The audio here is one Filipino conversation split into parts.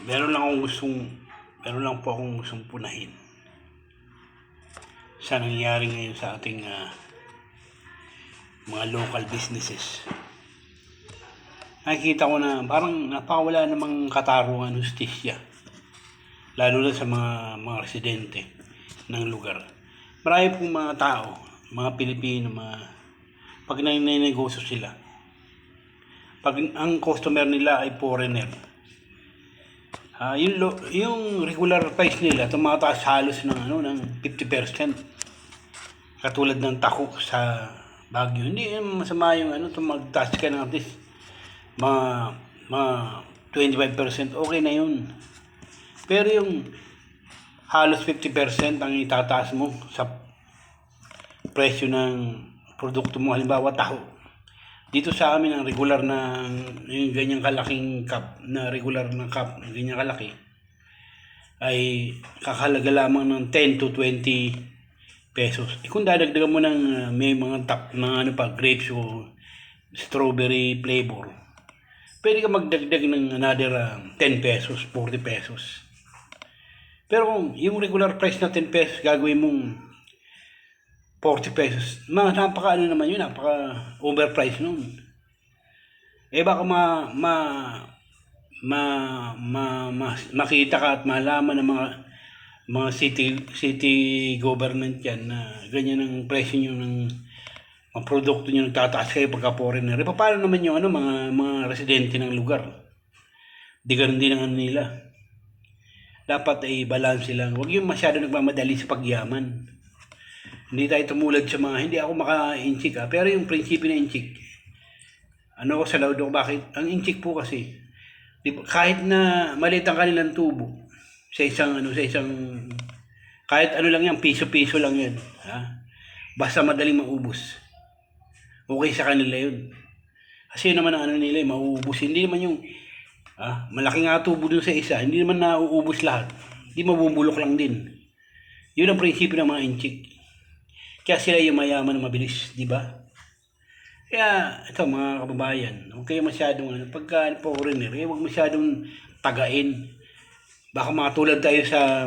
meron lang akong gustong, meron lang po akong gustong punahin sa nangyayari ngayon sa ating mga local businesses. Nakikita ko na parang napakawala namang katarungan, hustisya, lalo na sa mga residente ng lugar. Marami pong mga tao, mga Pilipino, pag nanginegosyo sila, pag ang customer nila ay foreigner, yung regular price nila tumataas halos ng 50%. Katulad ng tako sa Baguio. Hindi masama yung magtaas ka ng at least mga 25%, okay na yun. Pero yung halos 50% ang itataas mo sa presyo ng produkto mo, halimbawa taho. Dito sa amin ang regular na yung ganyang kalaking cup, na regular na cup, ganyang kalaki, ay kakalaga lamang ng 10 to 20 pesos. Kung dadagdagan mo ng may mga top ng grapes o strawberry flavor, pwede ka magdagdag ng another 10 pesos, 40 pesos. Pero kung yung regular price na 10 pesos, gagawin mong 40 pesos. Napaka naman yun, napaka overpriced nun. Baka makita ka at malaman ng mga city government yan na ganyan ang presyo nyo ng mga produkto nyo, nagtataas kayo pagka foreigner. Paano naman yung mga residente ng lugar? Di ganun din ang nila. Dapat ay balance lang. Huwag yung masyado nagmamadali sa pagyaman. Hindi tayo tumulad sa hindi ako maka-inchik pero yung prinsipyo na inchik, ko sa laudo, bakit? Ang inchik po kasi, kahit na maliit ang kanilang tubo, sa isang, kahit lang yan, piso-piso lang yan. Basta madaling maubos. Okay sa kanila yun. Kasi yun naman ang nila, mauubos. Hindi naman yung, malaki nga tubo dun sa isa, hindi naman nauubos lahat. Hindi mabubulok lang din. Yun ang prinsipyo ng mga inchik. Kaya sila yung mayaman na mabilis, di ba? Kaya ito mga kababayan, huwag kayo masyadong pagka foreigner, huwag masyadong tagain. Baka matulad tayo sa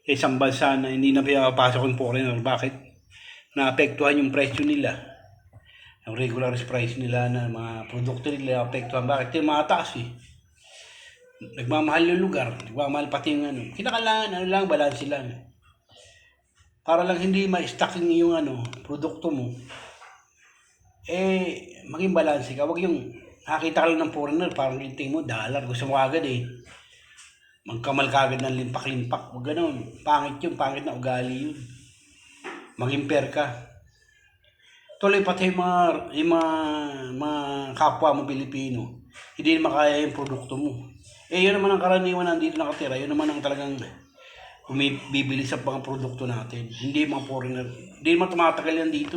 isang bansa na hindi na pinapasok ng foreigner. Bakit? Naapektuhan yung presyo nila. Yung regular price nila na mga produkto nila naapektuhan. Bakit? Yung mataas eh. Nagmamahal yung lugar, nagmamahal pati yung kinakailangan, balance lang. Para lang hindi ma-stocking yung produkto mo, maging balance ka. Wag yung nakita ka lang ng foreigner, parang hinting mo, dollar, gusto mo agad magkamal ka agad ng limpak-limpak. Wag ganun, pangit yun, pangit na ugali yun. Maging fair ka. Tuloy pati yung mga kapwa mo Pilipino, hindi na makaya yung produkto mo. Yun naman ang karaniwan nandito nakatira, yun naman ang talagang bibili sa mga produkto natin. Hindi mga foreigner. Hindi naman tumatagal yan dito